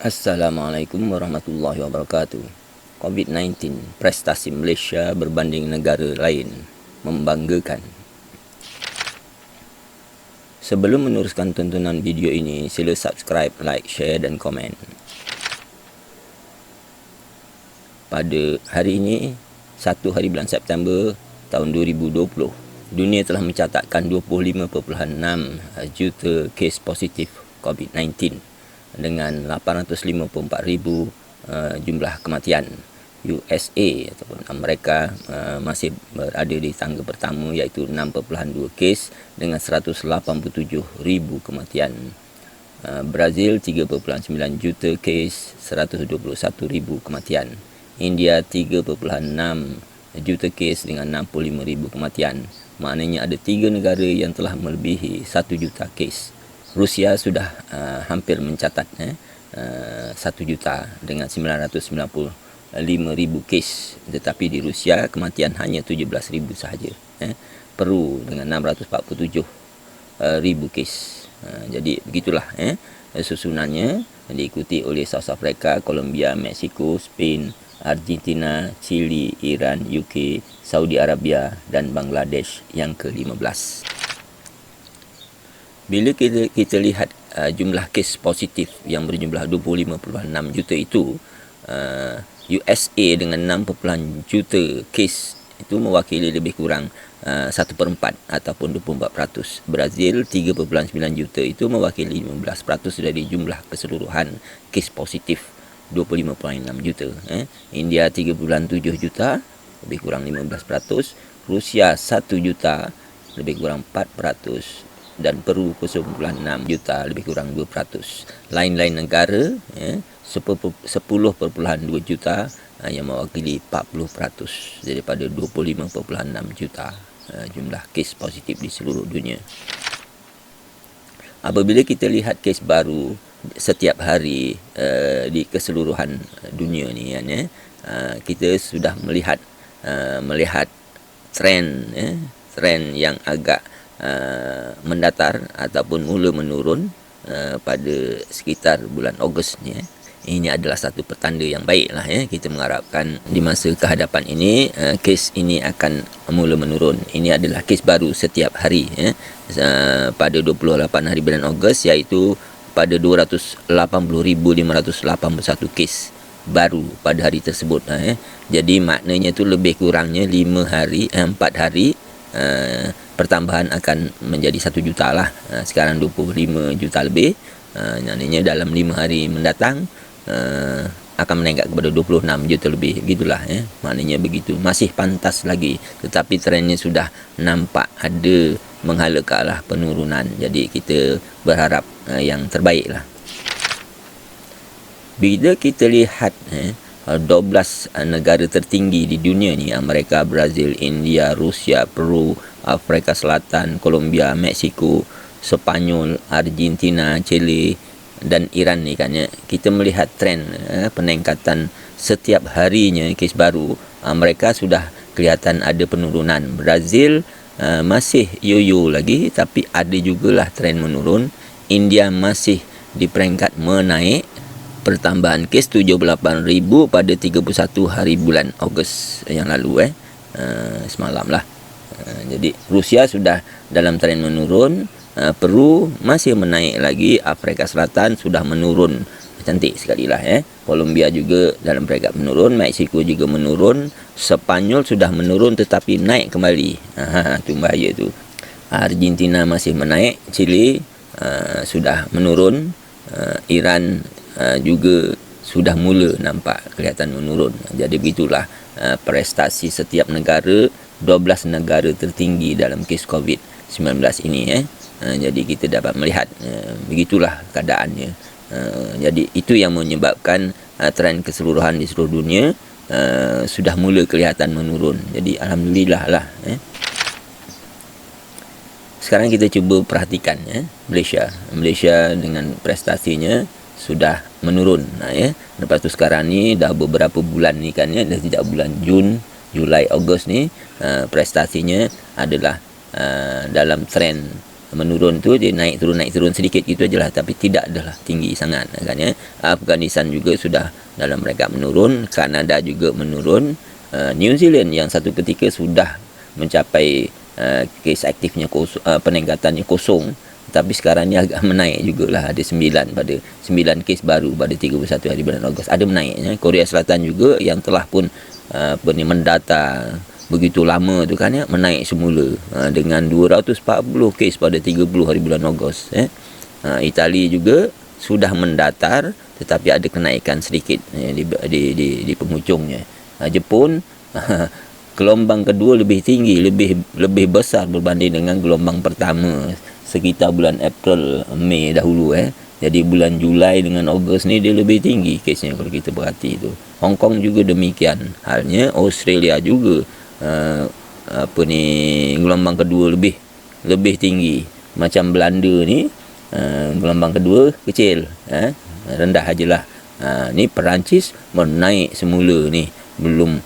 Assalamualaikum warahmatullahi wabarakatuh. COVID-19, prestasi Malaysia berbanding negara lain membanggakan. Sebelum meneruskan tontonan video ini, sila subscribe, like, share dan komen. Pada hari ini, 1 hari bulan September tahun 2020, dunia telah mencatatkan 25.6 juta kes positif COVID-19 dengan 854,000 jumlah kematian. USA ataupun Amerika masih berada di tangga pertama, iaitu 6.2 kes dengan 187,000 kematian. Brazil 3.9 juta kes, 121,000 kematian. India 3.6 juta kes dengan 65,000 kematian. Maknanya ada 3 negara yang telah melebihi 1 juta kes. Rusia sudah hampir mencatat 1 juta dengan 995,000 kes, tetapi di Rusia kematian hanya 17,000 sahaja. Peru dengan 647,000 kes. Jadi begitulah susunannya, diikuti oleh South Africa, Colombia, Mexico, Spain, Argentina, Chile, Iran, UK, Saudi Arabia dan Bangladesh yang ke-15. Bila kita lihat jumlah kes positif yang berjumlah 25.6 juta itu, USA dengan 6 juta kes itu mewakili lebih kurang 1/4 ataupun 24%. Brazil 3.9 juta itu mewakili 15% dari jumlah keseluruhan kes positif 25.6 juta. India 3.7 juta, lebih kurang 15%. Rusia 1 juta, lebih kurang 4%. Dan Peru 0.6 juta, lebih kurang 2%. Lain-lain negara 10.2 juta yang mewakili 40% daripada 25.6 juta jumlah kes positif di seluruh dunia. Apabila kita lihat kes baru setiap hari di keseluruhan dunia ni, kita sudah melihat trend yang agak mendatar ataupun mula menurun pada sekitar bulan Ogos ni. Ini adalah satu petanda yang baiklah. Kita mengharapkan di masa kehadapan ini kes ini akan mula menurun. Ini adalah kes baru setiap hari pada 28 hari bulan Ogos, iaitu pada 280,581 kes baru pada hari tersebut. Jadi maknanya tu lebih kurangnya 4 hari pertambahan akan menjadi 1 juta lah. Sekarang 25 juta lebih. Maknanya dalam 5 hari mendatang akan meningkat kepada 26 juta lebih. Begitulah. Maknanya begitu. Masih pantas lagi. Tetapi trendnya sudah nampak ada menghala ke arah penurunan. Jadi kita berharap yang terbaik lah. Bila kita lihat 12 negara tertinggi di dunia ni, Amerika, Brazil, India, Rusia, Peru, Afrika Selatan, Colombia, Mexico, Sepanyol, Argentina, Chile dan Iran ni kan, kita melihat trend peningkatan setiap harinya kes baru. Mereka sudah kelihatan ada penurunan. Brazil masih yo-yo lagi, tapi ada jugalah trend menurun. India masih di peringkat menaik, pertambahan kes 78,000 pada 31 hari bulan Ogos yang lalu semalam lah. Jadi Rusia sudah dalam trend menurun, Peru masih menaik lagi, Afrika Selatan sudah menurun cantik sekali lah. Colombia juga dalam peringkat menurun, Mexico juga menurun, Sepanyol sudah menurun tetapi naik kembali. Tu bahaya tu. Argentina masih menaik, Chile sudah menurun, Iran juga sudah mula nampak kelihatan menurun. Jadi begitulah prestasi setiap negara, 12 negara tertinggi dalam kes COVID-19 ini. Jadi kita dapat melihat begitulah keadaannya. Jadi itu yang menyebabkan trend keseluruhan di seluruh dunia sudah mula kelihatan menurun. Jadi alhamdulillah lah. Sekarang kita cuba perhatikan Malaysia dengan prestasinya sudah menurun. Lepas tu sekarang ni dah beberapa bulan ni kan, dah sejak bulan Jun, Julai, Ogos ni, prestasinya adalah dalam trend menurun tu dia naik turun sedikit gitu ajalah, tapi tidak adalah tinggi sangat kan ya. Afghanistan juga sudah dalam peringkat menurun, Kanada juga menurun, New Zealand yang satu ketika sudah mencapai kes aktifnya peningkatannya kosong, tapi sekarang ni agak menaik jugalah, ada 9 kes baru pada 31 hari bulan Ogos, ada menaiknya. Korea Selatan juga yang telah pun mendata begitu lama tu kan ya, menaik semula dengan 240 kes pada 30 hari bulan Ogos Itali juga sudah mendatar tetapi ada kenaikan sedikit di penghujungnya. Jepun gelombang kedua lebih tinggi, lebih besar berbanding dengan gelombang pertama sekitar bulan April, Mei dahulu Jadi bulan Julai dengan Ogos ni dia lebih tinggi kesnya kalau kita perhati tu. Hong Kong juga demikian halnya, Australia juga gelombang kedua lebih tinggi. Macam Belanda ni gelombang kedua kecil, rendah ajalah. Ni Perancis menaik semula ni, belum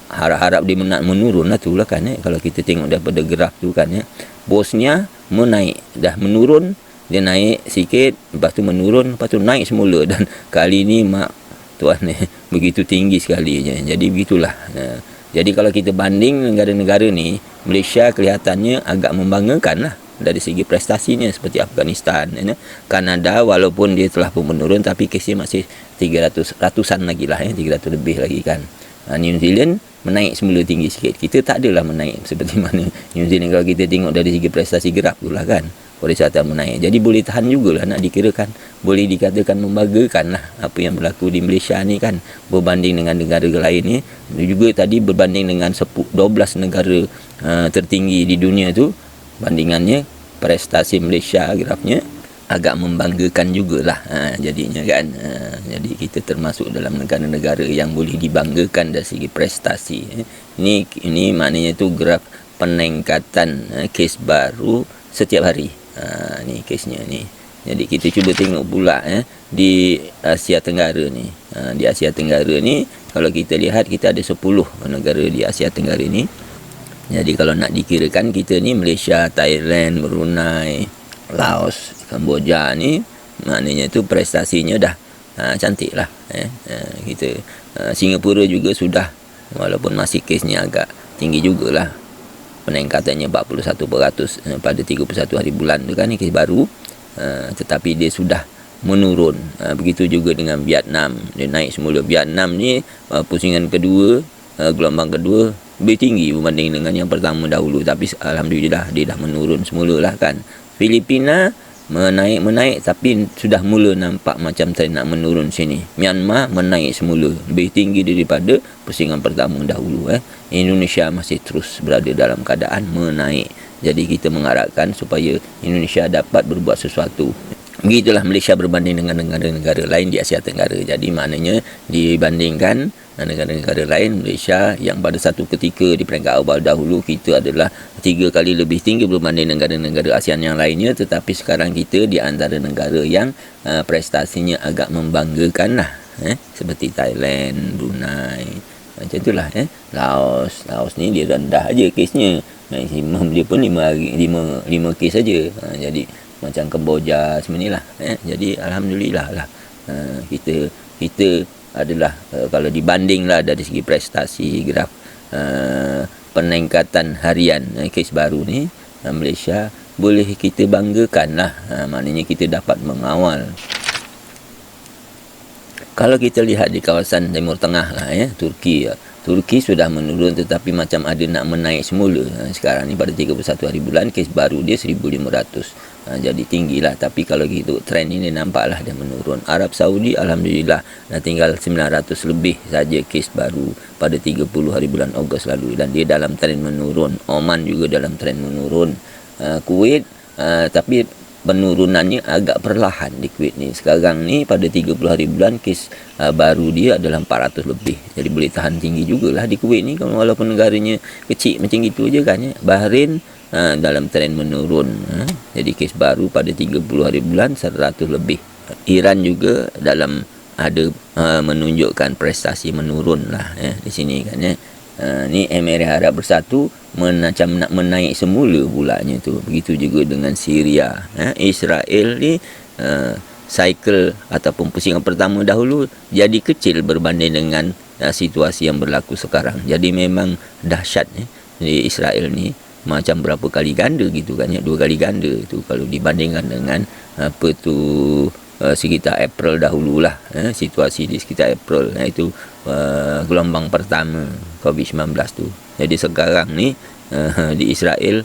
harap-harap dia menurun lah tu lah kan kalau kita tengok daripada graf tu kan Bosnia menaik, dah menurun, dia naik sikit, lepas tu menurun, lepas tu naik semula, dan kali ni tuan begitu tinggi sekali jadi begitulah. Jadi kalau kita banding negara-negara ni, Malaysia kelihatannya agak membanggakan lah dari segi prestasinya, seperti Afghanistan, Kanada walaupun dia telah pun menurun tapi kesnya masih 300-an lagi lah 300 lebih lagi kan. New Zealand menaik semula tinggi sikit, kita tak adalah menaik seperti mana New Zealand kalau kita tengok dari segi prestasi graf tu lah kan. Korea Selatan menaik, jadi boleh tahan jugalah, nak dikirakan boleh dikatakan membanggakan lah apa yang berlaku di Malaysia ni kan, berbanding dengan negara lain ni. Juga tadi berbanding dengan 12 negara tertinggi di dunia tu, bandingannya prestasi Malaysia grafnya agak membanggakan jugalah jadinya kan. Jadi kita termasuk dalam negara-negara yang boleh dibanggakan dari segi prestasi. Ini maknanya tu graf peningkatan kes baru setiap hari. Ni kesnya ni. Jadi kita cuba tengok pula di Asia Tenggara ni. Di Asia Tenggara ni kalau kita lihat, kita ada 10 negara di Asia Tenggara ni. Jadi kalau nak dikirakan, kita ni Malaysia, Thailand, Brunei, Laos, Kemboja ni maknanya tu prestasinya dah cantik lah. Kita Singapura juga sudah, walaupun masih kesnya agak tinggi jugalah, peningkatannya 41% pada 31 hari bulan tu kan, ni kes baru, tetapi dia sudah menurun. Begitu juga dengan Vietnam, dia naik semula. Vietnam ni pusingan kedua, gelombang kedua lebih tinggi berbanding dengan yang pertama dahulu, tapi alhamdulillah dia dah menurun semula lah kan. Filipina menaik tapi sudah mula nampak macam trend nak menurun sini. Myanmar menaik semula, lebih tinggi daripada pusingan pertama dahulu. Indonesia masih terus berada dalam keadaan menaik. Jadi kita mengharapkan supaya Indonesia dapat berbuat sesuatu. Begitulah Malaysia berbanding dengan negara-negara lain di Asia Tenggara. Jadi maknanya dibandingkan negara-negara lain, Malaysia yang pada satu ketika di peringkat awal dahulu kita adalah 3 kali lebih tinggi berbanding negara-negara ASEAN yang lainnya, tetapi sekarang kita di antara negara yang prestasinya agak membanggakan lah, seperti Thailand, Brunei, macam itulah. Laos ni dia rendah aja kesnya, maksimum dia pun 5 kes saja. Jadi macam Kemboja semua ni lah. Jadi alhamdulillah lah, kita adalah kalau dibanding lah dari segi prestasi graf peningkatan harian kes baru ni, Malaysia boleh kita banggakan lah. Maknanya kita dapat mengawal. Kalau kita lihat di kawasan Timur Tengah lah, Turki sudah menurun tetapi macam ada nak menaik semula. Sekarang ni pada 31 hari bulan, kes baru dia 1,500. Jadi tinggilah, tapi kalau gitu trend ini nampaklah dia menurun. Arab Saudi alhamdulillah dah tinggal 900 lebih saja kes baru pada 30 hari bulan Ogos lalu, dan dia dalam trend menurun. Oman juga dalam trend menurun. Kuwait tapi penurunannya agak perlahan di Kuwait ni. Sekarang ni pada 30 hari bulan kes baru dia adalah 400 lebih. Jadi boleh tahan tinggi jugalah di Kuwait ni, walaupun negaranya kecil macam gitu je kan. Bahrain dalam trend menurun. Jadi kes baru pada 30 hari bulan 100 lebih. Iran juga dalam ada menunjukkan prestasi menurun lah di sini kan. Ni Emirat Arab Bersatu macam nak menaik semula pulanya tu. Begitu juga dengan Syria. Israel ni cycle ataupun pusingan pertama dahulu jadi kecil berbanding dengan situasi yang berlaku sekarang. Jadi memang dahsyat di Israel ni, macam berapa kali ganda gitu kan ya, 2 kali ganda tu kalau dibandingkan dengan apa tu sekitar April dahululah, situasi di sekitar April, itu gelombang pertama COVID-19 tu. Jadi sekarang ni di Israel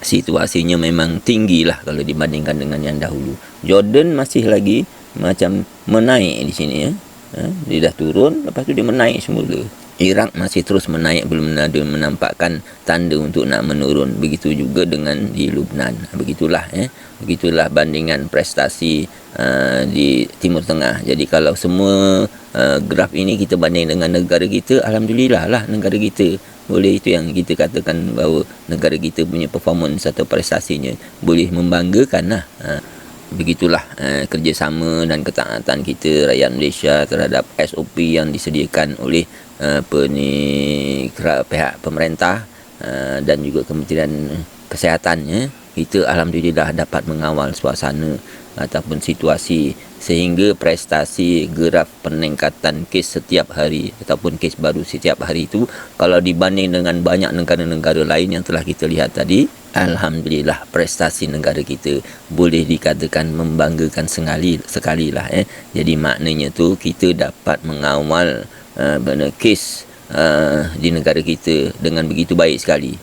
situasinya memang tinggi lah kalau dibandingkan dengan yang dahulu. Jordan masih lagi macam menaik di sini ya. Dia dah turun, lepas tu dia menaik semula. Iraq masih terus menaik, belum ada menampakkan tanda untuk nak menurun. Begitu juga dengan di Lubnan. Begitulah begitulah bandingan prestasi di Timur Tengah. Jadi kalau semua graf ini kita banding dengan negara kita, alhamdulillah lah negara kita boleh, itu yang kita katakan bahawa negara kita punya performance atau prestasinya boleh membanggakan lah. Begitulah kerjasama dan ketaatan kita rakyat Malaysia terhadap SOP yang disediakan oleh pihak pemerintah dan juga Kementerian Kesihatan. Kita alhamdulillah dapat mengawal suasana ataupun situasi sehingga prestasi graf peningkatan kes setiap hari ataupun kes baru setiap hari itu, kalau dibanding dengan banyak negara-negara lain yang telah kita lihat tadi, alhamdulillah prestasi negara kita boleh dikatakan membanggakan sekali lah. Jadi maknanya tu kita dapat mengawal kes di negara kita dengan begitu baik sekali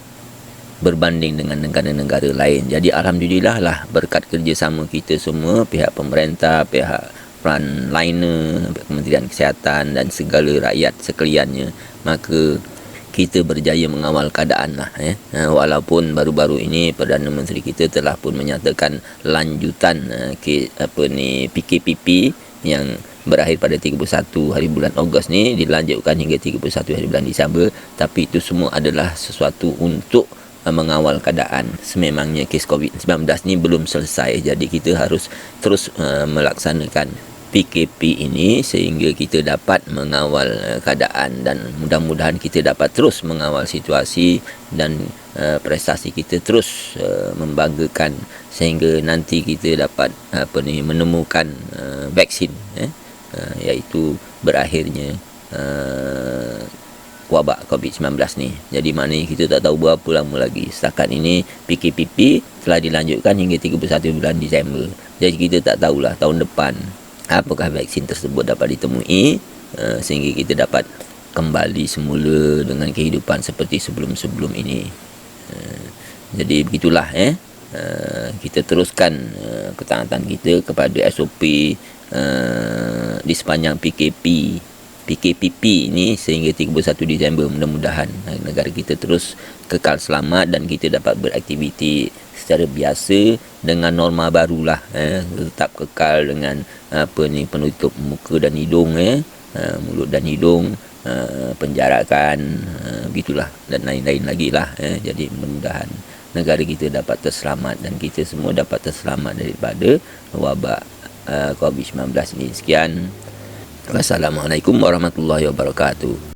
berbanding dengan negara-negara lain. Jadi alhamdulillah lah, berkat kerjasama kita semua, pihak pemerintah, pihak frontliner, Kementerian Kesihatan dan segala rakyat sekaliannya, maka kita berjaya mengawal keadaan lah. Walaupun baru-baru ini Perdana Menteri kita telah pun menyatakan lanjutan PKPP yang berakhir pada 31 hari bulan Ogos ni dilanjutkan hingga 31 hari bulan Disember, tapi itu semua adalah sesuatu untuk mengawal keadaan. Sememangnya kes COVID-19 ni belum selesai, jadi kita harus terus melaksanakan PKP ini sehingga kita dapat mengawal keadaan, dan mudah-mudahan kita dapat terus mengawal situasi dan prestasi kita terus membanggakan sehingga nanti kita dapat menemukan vaksin, iaitu berakhirnya wabak COVID-19 ni. Jadi maknanya kita tak tahu berapa lama lagi. Setakat ini PKPP telah dilanjutkan hingga 31 bulan Disember. Jadi kita tak tahulah tahun depan apakah vaksin tersebut dapat ditemui sehingga kita dapat kembali semula dengan kehidupan seperti sebelum-sebelum ini. Jadi begitulah kita teruskan ketaatan kita kepada SOP di sepanjang PKPP ni sehingga 31 Disember. Mudah-mudahan negara kita terus kekal selamat dan kita dapat beraktiviti secara biasa dengan norma barulah, tetap kekal dengan penutup muka dan hidung, mulut dan hidung, penjarakan, begitulah dan lain-lain lagi lah. Jadi mudah-mudahan negara kita dapat terselamat dan kita semua dapat terselamat daripada wabak COVID-19 ini. Sekian. Wassalamualaikum warahmatullahi wabarakatuh.